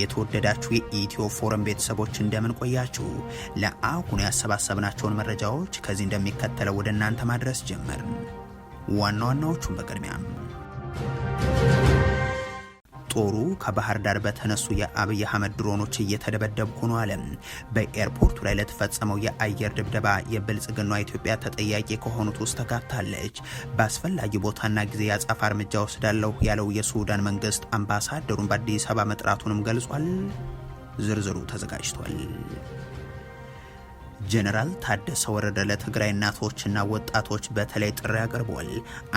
የተወደዳችሁ የኢትዮ ፎረም ቤተሰቦች እንደምን ቆያችሁ? ለአሁን ያሰባሰብናቸውን መረጃዎች ከዚህ እንደሚከተለው ወደ እናንተ ማድረስ ጀመርን። ዋና ዋናዎቹን በቅድሚያም ጦሩ ከባህር ዳር በተነሱ የአብይ አህመድ ድሮኖች እየተደበደቡ ነው አለ። በኤርፖርቱ ላይ ለተፈጸመው የአየር ድብደባ የብልጽግናዋ ኢትዮጵያ ተጠያቂ ከሆኑት ውስጥ ተካታለች። በአስፈላጊ ቦታና ጊዜ ያጸፋ እርምጃ ወስዳለሁ ያለው የሱዳን መንግስት አምባሳደሩን በአዲስ አበባ መጥራቱንም ገልጿል። ዝርዝሩ ተዘጋጅቷል። ጀነራል ታደሰ ወረደ ለትግራይ እናቶችና ወጣቶች በተለይ ጥሪ አቅርበዋል።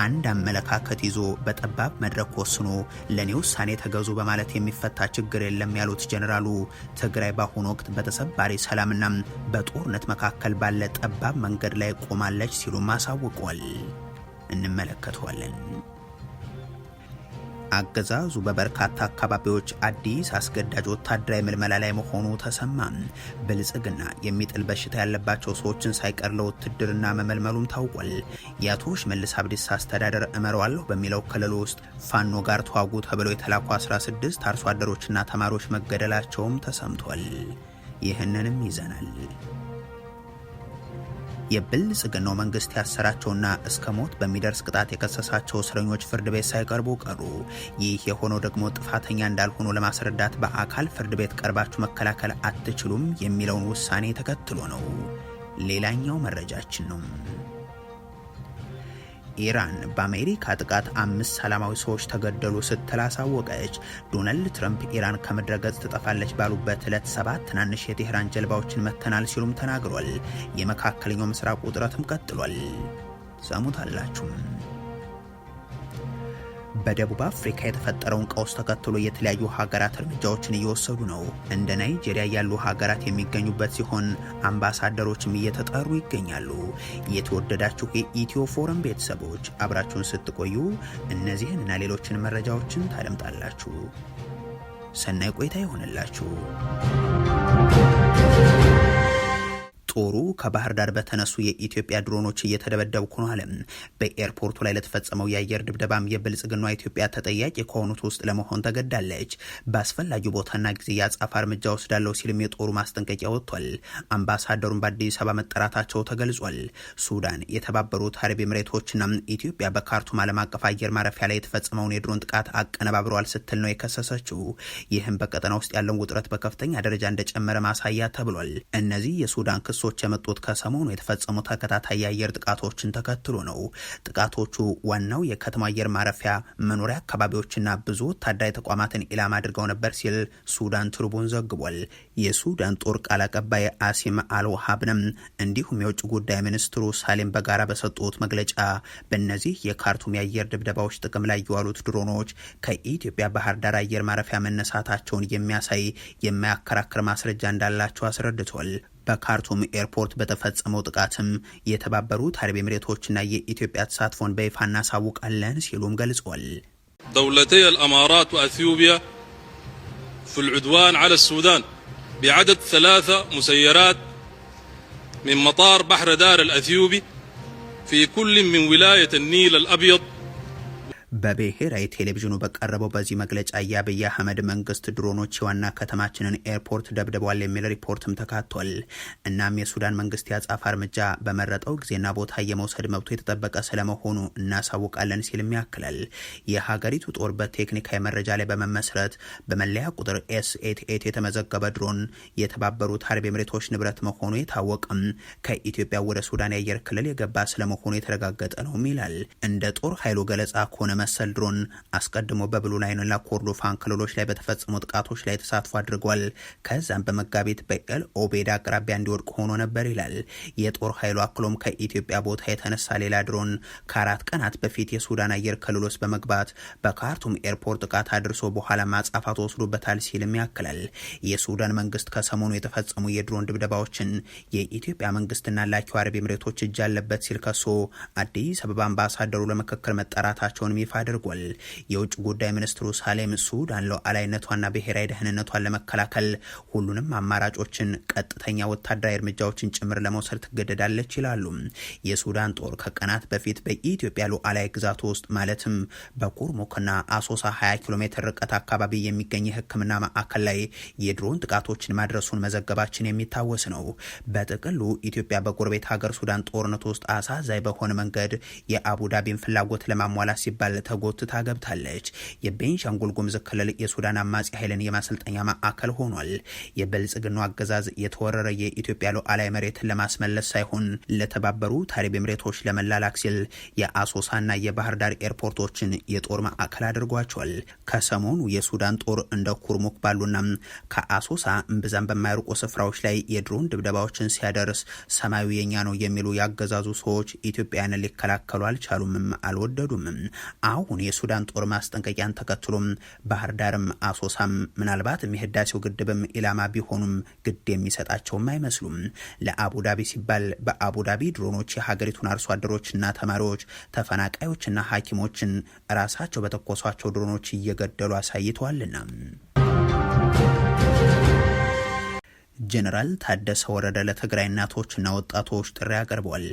አንድ አመለካከት ይዞ በጠባብ መድረክ ወስኖ ለኔ ውሳኔ ተገዙ በማለት የሚፈታ ችግር የለም ያሉት ጀነራሉ ትግራይ በአሁኑ ወቅት በተሰባሪ ሰላምና በጦርነት መካከል ባለ ጠባብ መንገድ ላይ ቆማለች ሲሉም አሳውቀዋል። እንመለከተዋለን። አገዛዙ በበርካታ አካባቢዎች አዲስ አስገዳጅ ወታደራዊ ምልመላ ላይ መሆኑ ተሰማ። ብልጽግና የሚጥል በሽታ ያለባቸው ሰዎችን ሳይቀር ለውትድርና መመልመሉም ታውቋል። የአቶ ሽመልስ አብዲሳ አስተዳደር እመራዋለሁ በሚለው ክልል ውስጥ ፋኖ ጋር ተዋጉ ተብለው የተላኩ 16 አርሶ አደሮችና ተማሪዎች መገደላቸውም ተሰምቷል። ይህንንም ይዘናል። የብልጽግናው መንግስት ያሰራቸውና እስከ ሞት በሚደርስ ቅጣት የከሰሳቸው እስረኞች ፍርድ ቤት ሳይቀርቡ ቀሩ። ይህ የሆነው ደግሞ ጥፋተኛ እንዳልሆኑ ለማስረዳት በአካል ፍርድ ቤት ቀርባችሁ መከላከል አትችሉም የሚለውን ውሳኔ ተከትሎ ነው። ሌላኛው መረጃችን ነው። ኢራን በአሜሪካ ጥቃት 5 ሰላማዊ ሰዎች ተገደሉ ስትል አሳወቀች። ዶናልድ ትራምፕ ኢራን ከምድረ ገጽ ትጠፋለች ባሉበት ዕለት 7 ትናንሽ የቴህራን ጀልባዎችን መተናል ሲሉም ተናግሯል። የመካከለኛው ምስራቅ ውጥረትም ቀጥሏል። ሰሙታላችሁ። በደቡብ አፍሪካ የተፈጠረውን ቀውስ ተከትሎ የተለያዩ ሀገራት እርምጃዎችን እየወሰዱ ነው። እንደ ናይጄሪያ ያሉ ሀገራት የሚገኙበት ሲሆን አምባሳደሮችም እየተጠሩ ይገኛሉ። የተወደዳችሁ የኢትዮ ፎረም ቤተሰቦች አብራችሁን ስትቆዩ እነዚህንና ሌሎችን መረጃዎችን ታደምጣላችሁ። ሰናይ ቆይታ ይሆንላችሁ። ጦሩ ከባህር ዳር በተነሱ የኢትዮጵያ ድሮኖች እየተደበደቡ ነው አለ። በኤርፖርቱ ላይ ለተፈጸመው የአየር ድብደባም የብልጽግናዋ ኢትዮጵያ ተጠያቂ ከሆኑት ውስጥ ለመሆን ተገዳለች። በአስፈላጊው ቦታና ጊዜ ያጸፋ እርምጃ ወስዳለሁ ሲልም የጦሩ ማስጠንቀቂያ ወጥቷል። አምባሳደሩን በአዲስ አበባ መጠራታቸው ተገልጿል። ሱዳን፣ የተባበሩት አረብ ኤምሬቶችና ኢትዮጵያ በካርቱም ዓለም አቀፍ አየር ማረፊያ ላይ የተፈጸመውን የድሮን ጥቃት አቀነባብረዋል ስትል ነው የከሰሰችው። ይህም በቀጠና ውስጥ ያለውን ውጥረት በከፍተኛ ደረጃ እንደጨመረ ማሳያ ተብሏል። እነዚህ የሱዳን ክሶች የመጡት ከሰሞኑ የተፈጸሙ ተከታታይ የአየር ጥቃቶችን ተከትሎ ነው። ጥቃቶቹ ዋናው የከተማ አየር ማረፊያ መኖሪያ አካባቢዎችና ብዙ ወታደራዊ ተቋማትን ኢላማ አድርገው ነበር ሲል ሱዳን ትሪቡን ዘግቧል። የሱዳን ጦር ቃል አቀባይ አሲም አልዋሃብንም እንዲሁም የውጭ ጉዳይ ሚኒስትሩ ሳሌም በጋራ በሰጡት መግለጫ በእነዚህ የካርቱም የአየር ድብደባዎች ጥቅም ላይ የዋሉት ድሮኖች ከኢትዮጵያ ባህር ዳር አየር ማረፊያ መነሳታቸውን የሚያሳይ የማያከራክር ማስረጃ እንዳላቸው አስረድቷል። በካርቱም ኤርፖርት በተፈጸመው ጥቃትም የተባበሩት አረብ ኤምሬቶችና የኢትዮጵያ ተሳትፎን በይፋ እናሳውቃለን ሲሉም ገልጿል። دولتي الامارات واثيوبيا في العدوان على السودان بعدد 3 مسيرات من مطار بحر دار الاثيوبي في كل من ولاية النيل الابيض በብሔራዊ ቴሌቪዥኑ በቀረበው በዚህ መግለጫ የአብይ አህመድ መንግስት ድሮኖች ዋና ከተማችንን ኤርፖርት ደብድበዋል የሚል ሪፖርትም ተካቷል። እናም የሱዳን መንግስት ያጻፋ እርምጃ በመረጠው ጊዜና ቦታ የመውሰድ መብቱ የተጠበቀ ስለመሆኑ እናሳውቃለን ሲልም ያክላል። የሀገሪቱ ጦር በቴክኒካዊ መረጃ ላይ በመመስረት በመለያ ቁጥር S88 የተመዘገበ ድሮን የተባበሩት አረብ ኤምሬቶች ንብረት መሆኑ የታወቀም ከኢትዮጵያ ወደ ሱዳን የአየር ክልል የገባ ስለመሆኑ የተረጋገጠ ነውም ይላል። እንደ ጦር ኃይሉ ገለጻ ከሆነ መሰል ድሮን አስቀድሞ በብሉ ናይልና ኮርዶፋን ክልሎች ላይ በተፈጸሙ ጥቃቶች ላይ ተሳትፎ አድርጓል። ከዛም በመጋቢት በኤል ኦቤድ አቅራቢያ እንዲወድቅ ሆኖ ነበር ይላል። የጦር ኃይሉ አክሎም ከኢትዮጵያ ቦታ የተነሳ ሌላ ድሮን ከ4 ቀናት በፊት የሱዳን አየር ክልል ውስጥ በመግባት በካርቱም ኤርፖርት ጥቃት አድርሶ በኋላ ማጻፋት ወስዶበታል ሲልም ያክላል። የሱዳን መንግስት ከሰሞኑ የተፈጸሙ የድሮን ድብደባዎችን የኢትዮጵያ መንግስትና ላኪው አረብ ኤምሬቶች እጅ አለበት ሲል ከሶ አዲስ አበባ አምባሳደሩ ለምክክር መጠራታቸውን ይፋ አድርጓል። የውጭ ጉዳይ ሚኒስትሩ ሳሌም ሱዳን ሉዓላዊነቷና ብሔራዊ ደህንነቷን ለመከላከል ሁሉንም አማራጮችን ቀጥተኛ ወታደራዊ እርምጃዎችን ጭምር ለመውሰድ ትገደዳለች ይላሉ። የሱዳን ጦር ከቀናት በፊት በኢትዮጵያ ሉዓላዊ ግዛት ውስጥ ማለትም በኩርሙክና አሶሳ 20 ኪሎ ሜትር ርቀት አካባቢ የሚገኝ የሕክምና ማዕከል ላይ የድሮን ጥቃቶችን ማድረሱን መዘገባችን የሚታወስ ነው። በጥቅሉ ኢትዮጵያ በጎረቤት ሀገር ሱዳን ጦርነት ውስጥ አሳዛኝ በሆነ መንገድ የአቡዳቢን ፍላጎት ለማሟላት ሲባል ተጎትታ ገብታለች። የቤንሻንጉል ጉሙዝ ክልል የሱዳን አማጺ ኃይልን የማሰልጠኛ ማዕከል ሆኗል። የብልጽግናው አገዛዝ የተወረረ የኢትዮጵያ ሉዓላዊ መሬትን ለማስመለስ ሳይሆን ለተባበሩት አረብ ኤሚሬቶች ለመላላክ ሲል የአሶሳና የባህር ዳር ኤርፖርቶችን የጦር ማዕከል አድርጓቸዋል። ከሰሞኑ የሱዳን ጦር እንደ ኩርሙክ ባሉና ከአሶሳ እምብዛም በማይርቁ ስፍራዎች ላይ የድሮን ድብደባዎችን ሲያደርስ ሰማዩ የኛ ነው የሚሉ ያገዛዙ ሰዎች ኢትዮጵያን ሊከላከሉ አልቻሉም፣ አልወደዱም። አሁን የሱዳን ጦር ማስጠንቀቂያን ተከትሎም ባህር ዳርም አሶሳም ምናልባትም የህዳሴው ግድብም ኢላማ ቢሆኑም ግድ የሚሰጣቸውም አይመስሉም። ለአቡዳቢ ሲባል በአቡዳቢ ድሮኖች የሀገሪቱን አርሶ አደሮችና ተማሪዎች፣ ተፈናቃዮችና ሐኪሞችን ራሳቸው በተኮሷቸው ድሮኖች እየገደሉ አሳይተዋልና። ጀነራል ታደሰ ወረደ ለትግራይ እናቶችና ወጣቶች ጥሪ አቅርበዋል።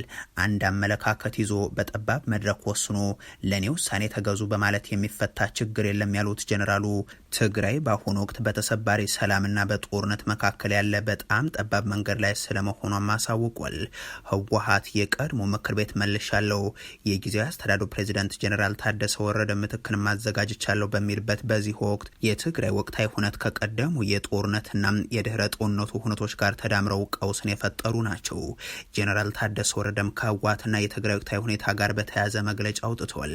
አንድ አመለካከት ይዞ በጠባብ መድረክ ወስኖ ለኔ ውሳኔ ተገዙ በማለት የሚፈታ ችግር የለም ያሉት ጀነራሉ ትግራይ በአሁኑ ወቅት በተሰባሪ ሰላምና በጦርነት መካከል ያለ በጣም ጠባብ መንገድ ላይ ስለመሆኗም አሳውቋል። ህወሓት የቀድሞ ምክር ቤት መልሻለው የጊዜያዊ አስተዳደሩ ፕሬዚዳንት ጀነራል ታደሰ ወረደ ምትክን ማዘጋጅቻለሁ በሚልበት በዚህ ወቅት የትግራይ ወቅታዊ ሁነት ከቀደሙ የጦርነትና የድህረ ጦርነቱ ሁነቶች ጋር ተዳምረው ቀውስን የፈጠሩ ናቸው። ጀነራል ታደሰ ወረደም ከህወሓትና የትግራይ ወቅታዊ ሁኔታ ጋር በተያያዘ መግለጫ አውጥተዋል።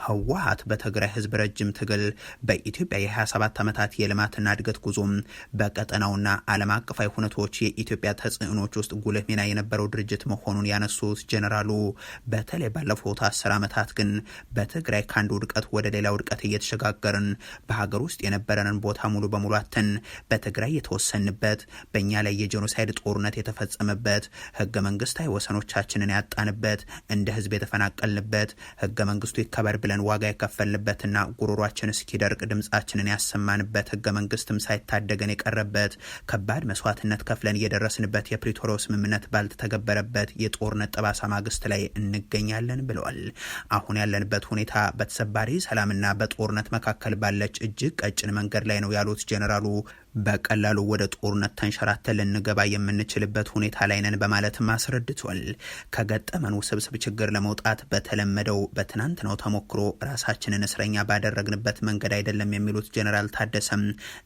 ህወሓት በትግራይ ህዝብ ረጅም ትግል በኢትዮጵያ የ27 ዓመታት የልማትና እድገት ጉዞም በቀጠናውና ዓለም አቀፋዊ ሁነቶች የኢትዮጵያ ተጽዕኖች ውስጥ ጉልህ ሚና የነበረው ድርጅት መሆኑን ያነሱት ጀነራሉ በተለይ ባለፉት 10 ዓመታት ግን በትግራይ ከአንድ ውድቀት ወደ ሌላ ውድቀት እየተሸጋገርን በሀገር ውስጥ የነበረንን ቦታ ሙሉ በሙሉ አተን በትግራይ የተወሰንበት በእኛ ላይ የጄኖሳይድ ጦርነት የተፈጸመበት ህገ መንግስታዊ ወሰኖቻችንን ያጣንበት እንደ ህዝብ የተፈናቀልንበት ህገ መንግስቱ ይከበር ብለን ዋጋ የከፈልንበትና ጉሮሯችን እስኪደርቅ ድምጻችንን ያሰማንበት ህገ መንግስትም ሳይታደገን የቀረበት ከባድ መስዋዕትነት ከፍለን የደረስንበት የፕሪቶሪያው ስምምነት ባልተተገበረበት የጦርነት ጠባሳ ማግስት ላይ እንገኛለን ብለዋል። አሁን ያለንበት ሁኔታ በተሰባሪ ሰላምና በጦርነት መካከል ባለች እጅግ ቀጭን መንገድ ላይ ነው ያሉት ጀነራሉ በቀላሉ ወደ ጦርነት ተንሸራተን ልንገባ የምንችልበት ሁኔታ ላይ ነን በማለትም አስረድቷል። ከገጠመን ውስብስብ ችግር ለመውጣት በተለመደው በትናንትናው ተሞክሮ ራሳችንን እስረኛ ባደረግንበት መንገድ አይደለም የሚሉት ጀነራል ታደሰም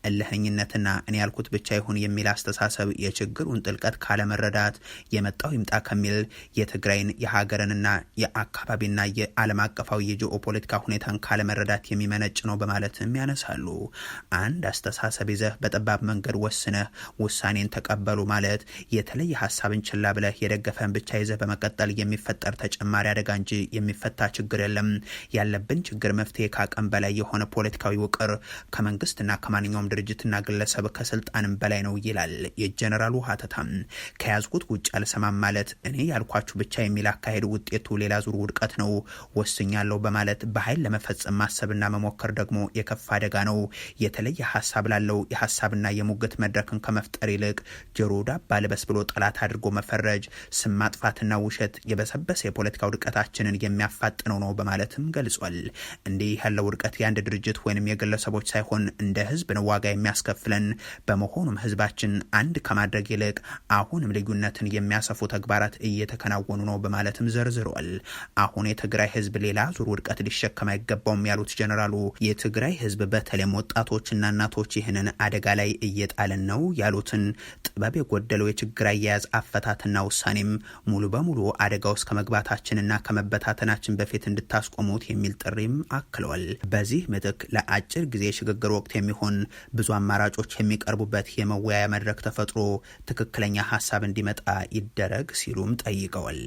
እልህኝነትና እኔ ያልኩት ብቻ ይሁን የሚል አስተሳሰብ የችግሩን ጥልቀት ካለመረዳት የመጣው ይምጣ ከሚል የትግራይን የሀገርንና የአካባቢና የዓለም አቀፋዊ የጂኦፖለቲካ ሁኔታን ካለመረዳት የሚመነጭ ነው በማለትም ያነሳሉ። አንድ አስተሳሰብ ይዘህ በጠባብ መንገድ ወስነህ ውሳኔን ተቀበሉ ማለት የተለየ ሀሳብን ችላ ብለህ የደገፈን ብቻ ይዘህ በመቀጠል የሚፈጠር ተጨማሪ አደጋ እንጂ የሚፈታ ችግር የለም። ያለብን ችግር መፍትሄ ካቀም በላይ የሆነ ፖለቲካዊ ውቅር ከመንግስትና ከማንኛውም ድርጅትና ግለሰብ ከስልጣንም በላይ ነው ይላል የጀነራሉ ሀተታም። ከያዝኩት ውጭ አልሰማም ማለት እኔ ያልኳችሁ ብቻ የሚል አካሄድ ውጤቱ ሌላ ዙር ውድቀት ነው። ወስኛለሁ በማለት በኃይል ለመፈጸም ማሰብና መሞከር ደግሞ የከፋ አደጋ ነው። የተለየ ሀሳብ ላለው የሀሳብና የሙግት መድረክን ከመፍጠር ይልቅ ጆሮ ዳባ ልበስ ብሎ ጠላት አድርጎ መፈረጅ፣ ስም ማጥፋትና ውሸት የበሰበሰ የፖለቲካ ውድቀታችንን የሚያፋጥነው ነው በማለትም ገልጿል። እንዲህ ያለው ውድቀት የአንድ ድርጅት ወይንም የግለሰቦች ሳይሆን እንደ ህዝብ ነው ዋጋ የሚያስከፍለን። በመሆኑም ህዝባችን አንድ ከማድረግ ይልቅ አሁንም ልዩነትን የሚያሰፉ ተግባራት እየተከናወኑ ነው በማለትም ዘርዝሯል። አሁን የትግራይ ህዝብ ሌላ ዙር ውድቀት ሊሸከም አይገባውም ያሉት ጀነራሉ የትግራይ ህዝብ በተለይም ወጣቶችና እናቶች ይህንን አደጋ ላይ እየጣለን ነው ያሉትን ጥበብ የጎደለው የችግር አያያዝ አፈታትና ውሳኔም ሙሉ በሙሉ አደጋ ውስጥ ከመግባታችንና ከመበታተናችን በፊት እንድታስቆሙት የሚል ጥሪም አክለዋል። በዚህ ምትክ ለአጭር ጊዜ የሽግግር ወቅት የሚሆን ብዙ አማራጮች የሚቀርቡበት የመወያያ መድረክ ተፈጥሮ ትክክለኛ ሀሳብ እንዲመጣ ይደረግ ሲሉም ጠይቀዋል።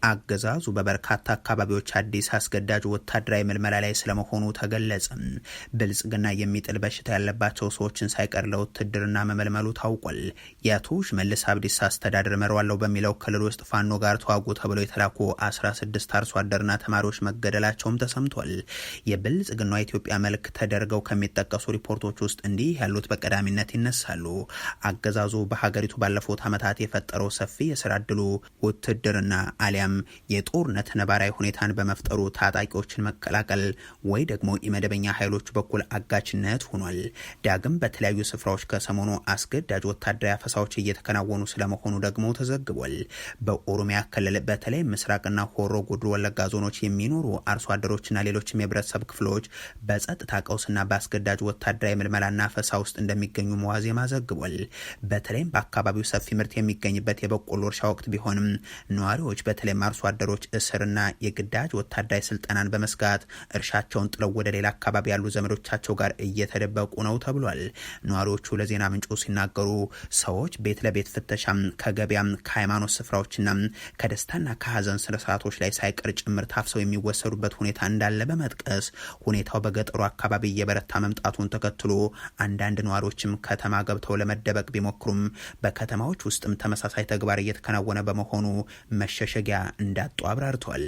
አገዛዙ በበርካታ አካባቢዎች አዲስ አስገዳጅ ወታደራዊ ምልመላ ላይ ስለመሆኑ ተገለጸ። ብልጽግና የሚጥል በሽታ ያለባቸው ሰዎችን ሳይቀር ለውትድርና መመልመሉ ታውቋል። የአቶ ሽመልስ አብዲሳ አስተዳደር መርዋለው በሚለው ክልል ውስጥ ፋኖ ጋር ተዋጉ ተብለው የተላኩ 16 አርሶ አደርና ተማሪዎች መገደላቸውም ተሰምቷል። የብልጽግና ኢትዮጵያ መልክ ተደርገው ከሚጠቀሱ ሪፖርቶች ውስጥ እንዲህ ያሉት በቀዳሚነት ይነሳሉ። አገዛዙ በሀገሪቱ ባለፉት ዓመታት የፈጠረው ሰፊ የስራ ዕድሉ ውትድርና አሊያም የጦርነት ነባራዊ ሁኔታን በመፍጠሩ ታጣቂዎችን መቀላቀል ወይ ደግሞ የመደበኛ ኃይሎች በኩል አጋችነት ሆኗል። ዳግም በተለያዩ ስፍራዎች ከሰሞኑ አስገዳጅ ወታደራዊ አፈሳዎች እየተከናወኑ ስለመሆኑ ደግሞ ተዘግቧል። በኦሮሚያ ክልል በተለይ ምስራቅና ሆሮ ጉዱሩ ወለጋ ዞኖች የሚኖሩ አርሶ አደሮችና ሌሎችም የህብረተሰብ ክፍሎች በጸጥታ ቀውስና በአስገዳጅ ወታደራዊ ምልመላና አፈሳ ውስጥ እንደሚገኙ መዋዜማ ዘግቧል። በተለይም በአካባቢው ሰፊ ምርት የሚገኝበት የበቆሎ እርሻ ወቅት ቢሆንም ነዋሪዎች በተለይም አርሶ አደሮች እስርና የግዳጅ ወታደራዊ ስልጠናን በመስጋት እርሻቸውን ጥለው ወደ ሌላ አካባቢ ያሉ ዘመዶቻቸው ጋር እየተደበቁ ነው ተብሏል። ነዋሪዎቹ ለዜና ምንጩ ሲናገሩ ሰዎች ቤት ለቤት ፍተሻም ከገበያም ከሃይማኖት ስፍራዎችና ከደስታና ከሀዘን ስነስርዓቶች ላይ ሳይቀር ጭምር ታፍሰው የሚወሰዱበት ሁኔታ እንዳለ በመጥቀስ ሁኔታው በገጠሩ አካባቢ እየበረታ መምጣቱን ተከትሎ አንዳንድ ነዋሪዎችም ከተማ ገብተው ለመደበቅ ቢሞክሩም በከተማዎች ውስጥም ተመሳሳይ ተግባር እየተከናወነ በመሆኑ መሸሸጊያ እንዳጡ አብራርተዋል።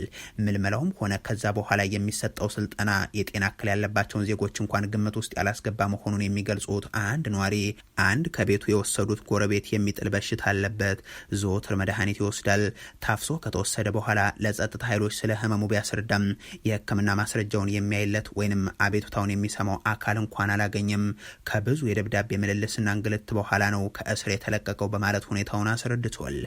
ምልመላውም ሆነ ከዛ በኋላ የሚሰጠው ስልጠና የጤና እክል ያለባቸውን ዜጎች እንኳን ግምት ውስጥ ያላስገባ መሆኑን የሚገልጹት አንድ ነዋሪ አንድ ከቤቱ የወሰዱት ጎረቤት የሚጥል በሽታ አለበት፣ ዘወትር መድኃኒት ይወስዳል። ታፍሶ ከተወሰደ በኋላ ለጸጥታ ኃይሎች ስለ ህመሙ ቢያስረዳም የሕክምና ማስረጃውን የሚያይለት ወይንም አቤቱታውን የሚሰማው አካል እንኳን አላገኘም። ከብዙ የደብዳቤ ምልልስና እንግልት በኋላ ነው ከእስር የተለቀቀው በማለት ሁኔታውን አስረድቷል።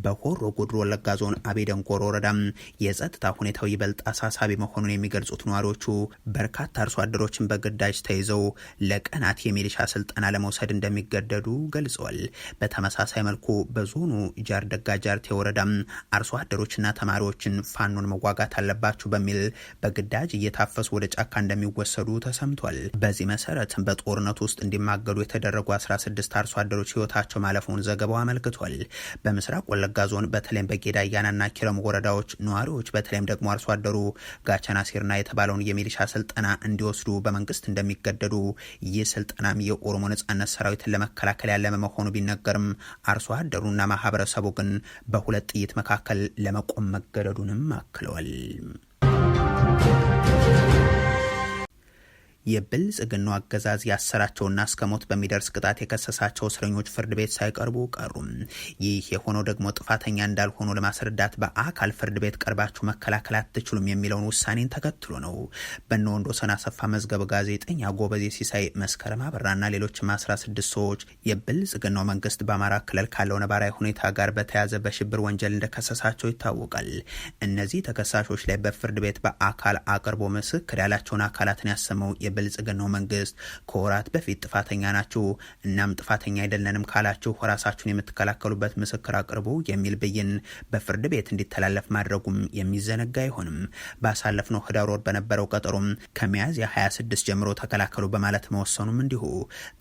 በሆሮ ጉዱሩ ወለጋ ዞን አቤደንጎሮ ወረዳም የጸጥታ ሁኔታው ይበልጥ አሳሳቢ መሆኑን የሚገልጹት ነዋሪዎቹ በርካታ አርሶ አደሮችን በግዳጅ ተይዘው ለቀናት የሚሊሻ ስልጠና ለመውሰድ እንደሚገደዱ ገልጸዋል። በተመሳሳይ መልኩ በዞኑ ጃርደጋ ጃርቴ ወረዳም አርሶ አደሮችና ተማሪዎችን ፋኖን መዋጋት አለባችሁ በሚል በግዳጅ እየታፈሱ ወደ ጫካ እንደሚወሰዱ ተሰምቷል። በዚህ መሰረት በጦርነቱ ውስጥ እንዲማገዱ የተደረጉ 16 አርሶ አደሮች ህይወታቸው ማለፉን ዘገባው አመልክቷል። በምስራቅ ወለጋ ዞን በተለይም በጌዳ አያናና ኪረሙ ወረዳዎች ነዋሪዎች በተለይም ደግሞ አርሶ አደሩ ጋቸና ሲርና የተባለውን የሚሊሻ ስልጠና እንዲወስዱ በመንግስት እንደሚገደዱ፣ ይህ ስልጠናም የኦሮሞ ነጻነት ሰራዊትን ለመከላከል ያለመ መሆኑ ቢነገርም አርሶ አደሩና ማህበረሰቡ ግን በሁለት ጥይት መካከል ለመቆም መገደዱንም አክለዋል። የብልጽግናው አገዛዝ ያሰራቸውና እስከ ሞት በሚደርስ ቅጣት የከሰሳቸው እስረኞች ፍርድ ቤት ሳይቀርቡ ቀሩም። ይህ የሆነው ደግሞ ጥፋተኛ እንዳልሆኑ ለማስረዳት በአካል ፍርድ ቤት ቀርባችሁ መከላከል አትችሉም የሚለውን ውሳኔን ተከትሎ ነው። በእነ ወንዶሰን አሰፋ መዝገብ ጋዜጠኛ ጎበዜ ሲሳይ፣ መስከረም አበራና ሌሎችም 16 ሰዎች የብልጽግናው መንግስት በአማራ ክልል ካለው ነባራዊ ሁኔታ ጋር በተያያዘ በሽብር ወንጀል እንደከሰሳቸው ይታወቃል። እነዚህ ተከሳሾች ላይ በፍርድ ቤት በአካል አቅርቦ ምስክር ያላቸውን አካላትን ያሰመው የብልጽግናው መንግስት ከወራት በፊት ጥፋተኛ ናችሁ፣ እናም ጥፋተኛ አይደለንም ካላችሁ ራሳችሁን የምትከላከሉበት ምስክር አቅርቡ የሚል ብይን በፍርድ ቤት እንዲተላለፍ ማድረጉም የሚዘነጋ አይሆንም። ባሳለፍነው ህዳር ወር በነበረው ቀጠሮም ከሚያዝያ 26 ጀምሮ ተከላከሉ በማለት መወሰኑም እንዲሁ።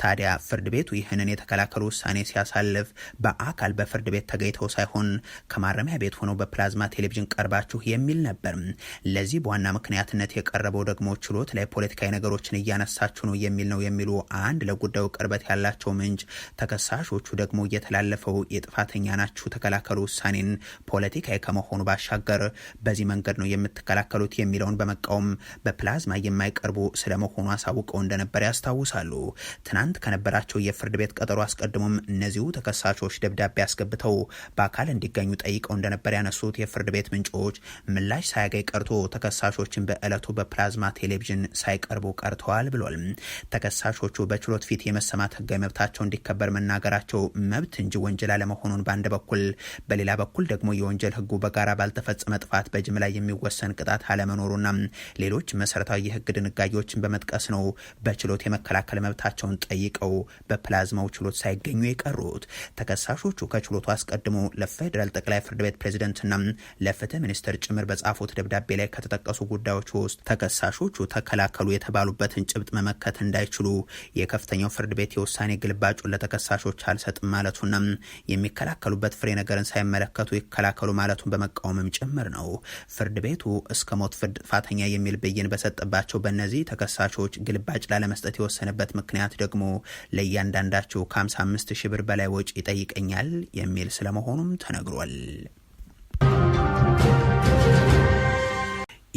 ታዲያ ፍርድ ቤቱ ይህንን የተከላከሉ ውሳኔ ሲያሳልፍ በአካል በፍርድ ቤት ተገኝተው ሳይሆን ከማረሚያ ቤት ሆነው በፕላዝማ ቴሌቪዥን ቀርባችሁ የሚል ነበር። ለዚህ በዋና ምክንያትነት የቀረበው ደግሞ ችሎት ላይ ፖለቲካዊ ነገሮች እያነሳችሁ ነው የሚል ነው የሚሉ አንድ ለጉዳዩ ቅርበት ያላቸው ምንጭ፣ ተከሳሾቹ ደግሞ እየተላለፈው የጥፋተኛ ናችሁ ተከላከሉ ውሳኔን ፖለቲካዊ ከመሆኑ ባሻገር በዚህ መንገድ ነው የምትከላከሉት የሚለውን በመቃወም በፕላዝማ የማይቀርቡ ስለመሆኑ አሳውቀው እንደነበር ያስታውሳሉ። ትናንት ከነበራቸው የፍርድ ቤት ቀጠሮ አስቀድሞም እነዚሁ ተከሳሾች ደብዳቤ አስገብተው በአካል እንዲገኙ ጠይቀው እንደነበር ያነሱት የፍርድ ቤት ምንጮች ምላሽ ሳያገኝ ቀርቶ ተከሳሾችን በዕለቱ በፕላዝማ ቴሌቪዥን ሳይቀርቡ ቀርተዋል ብሏል። ተከሳሾቹ በችሎት ፊት የመሰማት ህጋዊ መብታቸው እንዲከበር መናገራቸው መብት እንጂ ወንጀል አለመሆኑን በአንድ በኩል፣ በሌላ በኩል ደግሞ የወንጀል ህጉ በጋራ ባልተፈጸመ ጥፋት በጅምላ የሚወሰን ቅጣት አለመኖሩና ሌሎች መሰረታዊ የህግ ድንጋጌዎችን በመጥቀስ ነው በችሎት የመከላከል መብታቸውን ጠይቀው በፕላዝማው ችሎት ሳይገኙ የቀሩት። ተከሳሾቹ ከችሎቱ አስቀድሞ ለፌዴራል ጠቅላይ ፍርድ ቤት ፕሬዝደንትና ለፍትህ ሚኒስትር ጭምር በጻፉት ደብዳቤ ላይ ከተጠቀሱ ጉዳዮች ውስጥ ተከሳሾቹ ተከላከሉ የተባሉ ያመኑበትን ጭብጥ መመከት እንዳይችሉ የከፍተኛው ፍርድ ቤት የውሳኔ ግልባጩን ለተከሳሾች አልሰጥም ማለቱና የሚከላከሉበት ፍሬ ነገርን ሳይመለከቱ ይከላከሉ ማለቱን በመቃወምም ጭምር ነው። ፍርድ ቤቱ እስከ ሞት ፍርድ ጥፋተኛ የሚል ብይን በሰጠባቸው በእነዚህ ተከሳሾች ግልባጭ ላለመስጠት የወሰነበት ምክንያት ደግሞ ለእያንዳንዳቸው ከ55 ሺህ ብር በላይ ወጪ ይጠይቀኛል የሚል ስለመሆኑም ተነግሯል።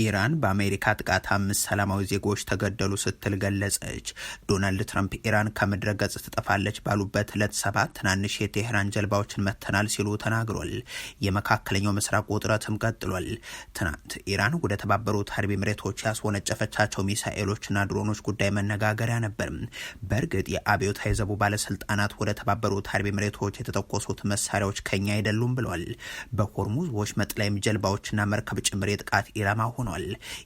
ኢራን በአሜሪካ ጥቃት 5 ሰላማዊ ዜጎች ተገደሉ ስትል ገለጸች። ዶናልድ ትራምፕ ኢራን ከምድረ ገጽ ትጠፋለች ባሉበት ዕለት 7 ትናንሽ የቴህራን ጀልባዎችን መተናል ሲሉ ተናግሯል። የመካከለኛው ምስራቅ ውጥረትም ቀጥሏል። ትናንት ኢራን ወደ ተባበሩት አረብ ኤሚሬቶች ያስወነጨፈቻቸው ሚሳኤሎችና ድሮኖች ጉዳይ መነጋገሪያ ነበር። በእርግጥ የአብዮታዊ ዘቡ ባለስልጣናት ወደ ተባበሩት አረብ ኤሚሬቶች የተተኮሱት መሳሪያዎች ከኛ አይደሉም ብለዋል። በሆርሙዝ ወሽመጥ ላይም ጀልባዎችና መርከብ ጭምር የጥቃት ኢላማ ሆኗል።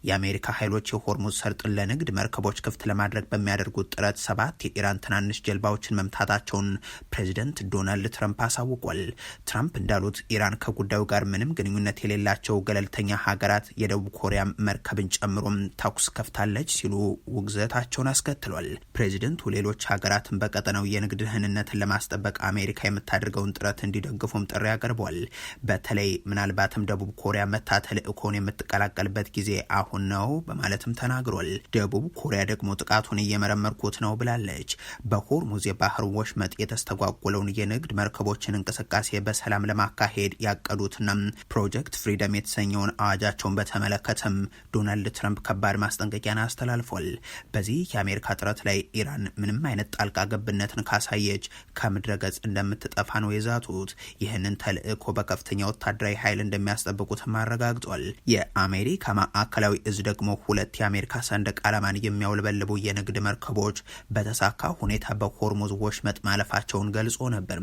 የአሜሪካ ኃይሎች የሆርሙዝ ሰርጥን ለንግድ መርከቦች ክፍት ለማድረግ በሚያደርጉት ጥረት 7 የኢራን ትናንሽ ጀልባዎችን መምታታቸውን ፕሬዚደንት ዶናልድ ትራምፕ አሳውቋል። ትራምፕ እንዳሉት ኢራን ከጉዳዩ ጋር ምንም ግንኙነት የሌላቸው ገለልተኛ ሀገራት የደቡብ ኮሪያ መርከብን ጨምሮም ተኩስ ከፍታለች ሲሉ ውግዘታቸውን አስከትሏል። ፕሬዚደንቱ ሌሎች ሀገራትን በቀጠናው የንግድ ደህንነትን ለማስጠበቅ አሜሪካ የምታደርገውን ጥረት እንዲደግፉም ጥሪ አቅርበዋል። በተለይ ምናልባትም ደቡብ ኮሪያ መታ ተልእኮን የምትቀላቀልበት ጊዜ አሁን ነው በማለትም ተናግሯል። ደቡብ ኮሪያ ደግሞ ጥቃቱን እየመረመርኩት ነው ብላለች። በሆርሙዝ የባህር ወሽመጥ የተስተጓጎለውን የንግድ መርከቦችን እንቅስቃሴ በሰላም ለማካሄድ ያቀዱትና ፕሮጀክት ፍሪደም የተሰኘውን አዋጃቸውን በተመለከተም ዶናልድ ትራምፕ ከባድ ማስጠንቀቂያን አስተላልፏል። በዚህ የአሜሪካ ጥረት ላይ ኢራን ምንም አይነት ጣልቃ ገብነትን ካሳየች ከምድረ ገጽ እንደምትጠፋ ነው የዛቱት። ይህንን ተልእኮ በከፍተኛ ወታደራዊ ኃይል እንደሚያስጠብቁትም አረጋግጧል። የአሜሪካ ማዕከላዊ እዝ ደግሞ 2 የአሜሪካ ሰንደቅ ዓላማን የሚያውለበልቡ የንግድ መርከቦች በተሳካ ሁኔታ በሆርሙዝ ወሽመጥ ማለፋቸውን ገልጾ ነበር።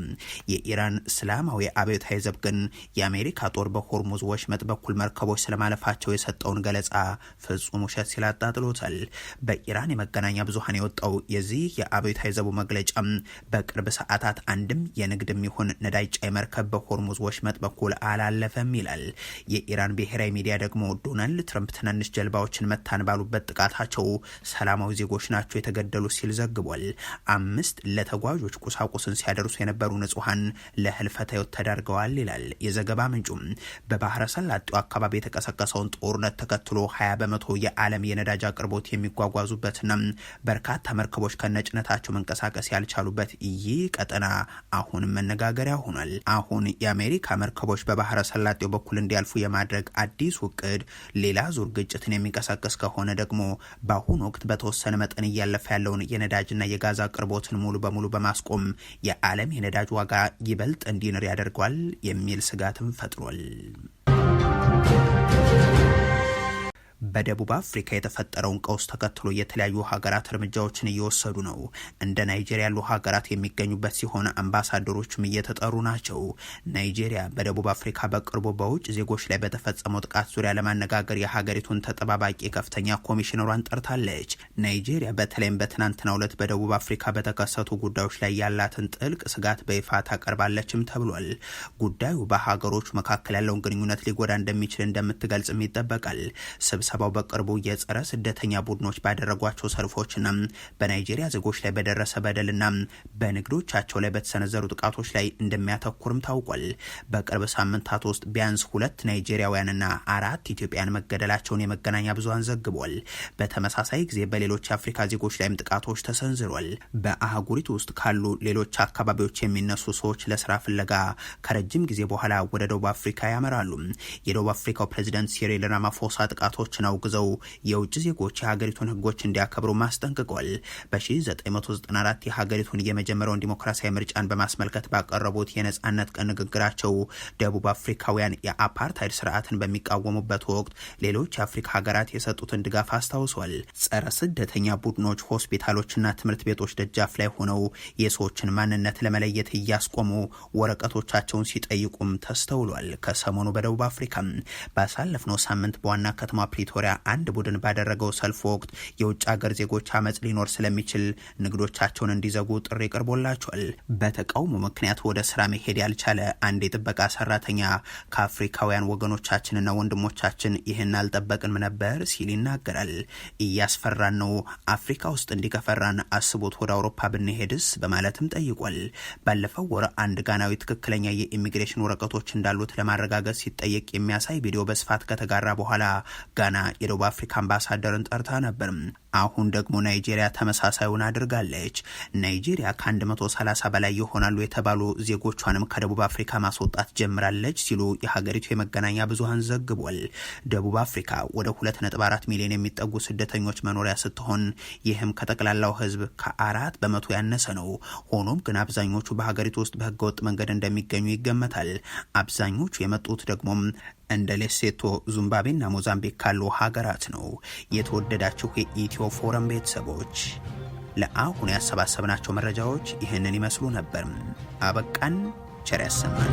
የኢራን እስላማዊ አብዮታዊ ዘብ ግን የአሜሪካ ጦር በሆርሙዝ ወሽመጥ በኩል መርከቦች ስለማለፋቸው የሰጠውን ገለጻ ፍጹም ውሸት ሲል አጣጥሎታል። በኢራን የመገናኛ ብዙሃን የወጣው የዚህ የአብዮታዊ ዘቡ መግለጫ በቅርብ ሰዓታት አንድም የንግድም ይሁን ነዳጅ ጫኝ መርከብ በሆርሙዝ ወሽመጥ በኩል አላለፈም ይላል። የኢራን ብሔራዊ ሚዲያ ደግሞ ዶናልድ ትራምፕ ትናንሽ ጀልባዎችን መታን ባሉበት ጥቃታቸው ሰላማዊ ዜጎች ናቸው የተገደሉ ሲል ዘግቧል። 5 ለተጓዦች ቁሳቁስን ሲያደርሱ የነበሩ ንጹሃን ለህልፈተ ህይወት ተዳርገዋል ይላል የዘገባ ምንጩም። በባህረ ሰላጤው አካባቢ የተቀሰቀሰውን ጦርነት ተከትሎ 20 በመቶ የዓለም የነዳጅ አቅርቦት የሚጓጓዙበትና በርካታ መርከቦች ከነጭነታቸው መንቀሳቀስ ያልቻሉበት ይህ ቀጠና አሁንም መነጋገሪያ ሆኗል። አሁን የአሜሪካ መርከቦች በባህረ ሰላጤው በኩል እንዲያልፉ የማድረግ አዲስ ውቅድ ሌላ ዙር ግጭትን የሚቀሳቀስ ከሆነ ደግሞ በአሁኑ ወቅት በተወሰነ መጠን እያለፈ ያለውን የነዳጅና የጋዝ አቅርቦትን ሙሉ በሙሉ በማስቆም የዓለም የነዳጅ ዋጋ ይበልጥ እንዲንር ያደርገዋል የሚል ስጋትም ፈጥሯል። በደቡብ አፍሪካ የተፈጠረውን ቀውስ ተከትሎ የተለያዩ ሀገራት እርምጃዎችን እየወሰዱ ነው። እንደ ናይጄሪያ ያሉ ሀገራት የሚገኙበት ሲሆን አምባሳደሮችም እየተጠሩ ናቸው። ናይጄሪያ በደቡብ አፍሪካ በቅርቡ በውጭ ዜጎች ላይ በተፈጸመው ጥቃት ዙሪያ ለማነጋገር የሀገሪቱን ተጠባባቂ ከፍተኛ ኮሚሽነሯን ጠርታለች። ናይጄሪያ በተለይም በትናንትናው ዕለት በደቡብ አፍሪካ በተከሰቱ ጉዳዮች ላይ ያላትን ጥልቅ ስጋት በይፋ ታቀርባለችም ተብሏል። ጉዳዩ በሀገሮች መካከል ያለውን ግንኙነት ሊጎዳ እንደሚችል እንደምትገልጽም ይጠበቃል። ስብሰባው በቅርቡ የጸረ ስደተኛ ቡድኖች ባደረጓቸው ሰልፎችና በናይጄሪያ ዜጎች ላይ በደረሰ በደልና በንግዶቻቸው ላይ በተሰነዘሩ ጥቃቶች ላይ እንደሚያተኩርም ታውቋል። በቅርብ ሳምንታት ውስጥ ቢያንስ 2 ናይጄሪያውያንና 4 ኢትዮጵያን መገደላቸውን የመገናኛ ብዙሃን ዘግቧል። በተመሳሳይ ጊዜ በሌሎች የአፍሪካ ዜጎች ላይም ጥቃቶች ተሰንዝሯል። በአህጉሪቱ ውስጥ ካሉ ሌሎች አካባቢዎች የሚነሱ ሰዎች ለስራ ፍለጋ ከረጅም ጊዜ በኋላ ወደ ደቡብ አፍሪካ ያመራሉ። የደቡብ አፍሪካው ፕሬዚዳንት ሲሪል ራማፎሳ ጥቃቶችን አውግዘው የውጭ ዜጎች የሀገሪቱን ሕጎች እንዲያከብሩ ማስጠንቅቋል። በ1994 የሀገሪቱን የመጀመሪያውን ዲሞክራሲያዊ ምርጫን በማስመልከት ባቀረቡት የነጻነት ቀን ንግግራቸው ደቡብ አፍሪካውያን የአፓርታይድ ስርዓትን በሚቃወሙበት ወቅት ሌሎች የአፍሪካ ሀገራት የሰጡትን ድጋፍ አስታውሷል። ጸረ ስደተኛ ቡድኖች ሆስፒታሎችና ትምህርት ቤቶች ደጃፍ ላይ ሆነው የሰዎችን ማንነት ለመለየት እያስቆሙ ወረቀቶቻቸውን ሲጠይቁም ተስተውሏል። ከሰሞኑ በደቡብ አፍሪካ ባሳለፍነው ሳምንት በዋና ከተማ በፕሪቶሪያ አንድ ቡድን ባደረገው ሰልፍ ወቅት የውጭ ሀገር ዜጎች አመጽ ሊኖር ስለሚችል ንግዶቻቸውን እንዲዘጉ ጥሪ ቀርቦላቸዋል። በተቃውሞ ምክንያት ወደ ስራ መሄድ ያልቻለ አንድ የጥበቃ ሰራተኛ ከአፍሪካውያን ወገኖቻችንና ወንድሞቻችን ይህን አልጠበቅንም ነበር ሲል ይናገራል። እያስፈራን ነው፣ አፍሪካ ውስጥ እንዲከፈራን አስቦት ወደ አውሮፓ ብንሄድስ በማለትም ጠይቋል። ባለፈው ወር አንድ ጋናዊ ትክክለኛ የኢሚግሬሽን ወረቀቶች እንዳሉት ለማረጋገጥ ሲጠየቅ የሚያሳይ ቪዲዮ በስፋት ከተጋራ በኋላ ጋና የደቡብ አፍሪካ አምባሳደርን ጠርታ ነበር። አሁን ደግሞ ናይጄሪያ ተመሳሳዩን አድርጋለች። ናይጄሪያ ከ130 በላይ ይሆናሉ የተባሉ ዜጎቿንም ከደቡብ አፍሪካ ማስወጣት ጀምራለች ሲሉ የሀገሪቱ የመገናኛ ብዙሃን ዘግቧል። ደቡብ አፍሪካ ወደ 2.4 ሚሊዮን የሚጠጉ ስደተኞች መኖሪያ ስትሆን ይህም ከጠቅላላው ሕዝብ ከ4 በመቶ ያነሰ ነው። ሆኖም ግን አብዛኞቹ በሀገሪቱ ውስጥ በህገወጥ መንገድ እንደሚገኙ ይገመታል። አብዛኞቹ የመጡት ደግሞ እንደ ሌሴቶ፣ ዚምባብዌና ሞዛምቢክ ካሉ ሀገራት ነው። የተወደዳችሁ የኢትዮ ፎረም ቤተሰቦች ለአሁን ያሰባሰብናቸው መረጃዎች ይህንን ይመስሉ ነበር። አበቃን። ቸር ያሰማን።